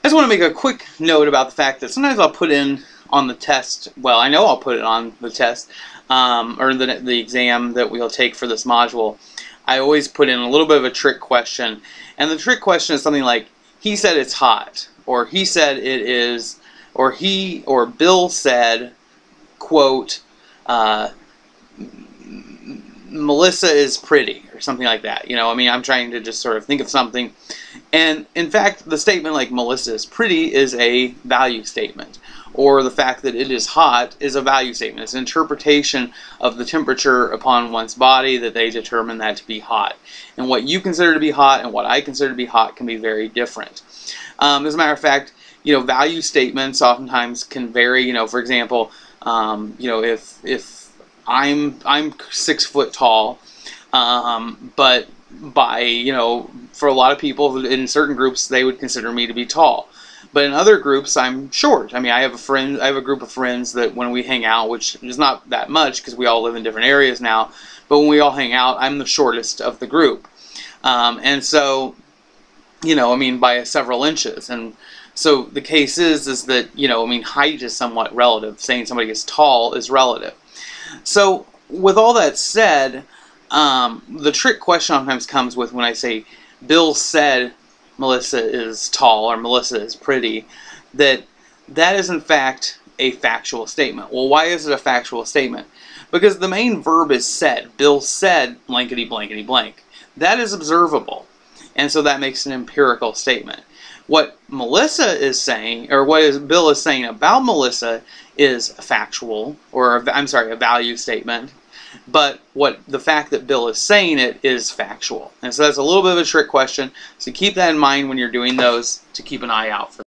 I just want to make a quick note about the fact that sometimes I'll put in on the test, well, I know I'll put it on the test, or the exam that we'll take for this module. I always put in a little bit of a trick question, and the trick question is something like, he said it's hot, or he said it is, or Bill said, quote, Melissa is pretty, or something like that. You know, I mean, I'm trying to just sort of think of something. And in fact, the statement like Melissa is pretty is a value statement. Or the fact that it is hot is a value statement. It's an interpretation of the temperature upon one's body that they determine that to be hot. And what you consider to be hot and what I consider to be hot can be very different. As a matter of fact, you know, value statements oftentimes can vary. You know, for example, you know, if I'm 6 foot tall, but by, you know, for a lot of people in certain groups they would consider me to be tall, but in other groups I'm short. I mean, I have a group of friends that when we hang out, which is not that much because we all live in different areas now, but when we all hang out, I'm the shortest of the group, and so, you know, I mean, by several inches. And so the case is that, you know, I mean, height is somewhat relative. Saying somebody is tall is relative. So with all that said, the trick question sometimes comes with when I say Bill said Melissa is tall or Melissa is pretty, that is in fact a factual statement. Well, why is it a factual statement? Because the main verb is said. Bill said blankety blankety blank. That is observable, and so that makes an empirical statement. What Melissa is saying, or Bill is saying about Melissa, is factual, or I'm sorry, a value statement. But the fact that Bill is saying it is factual. And so that's a little bit of a trick question. So keep that in mind when you're doing those, to keep an eye out for.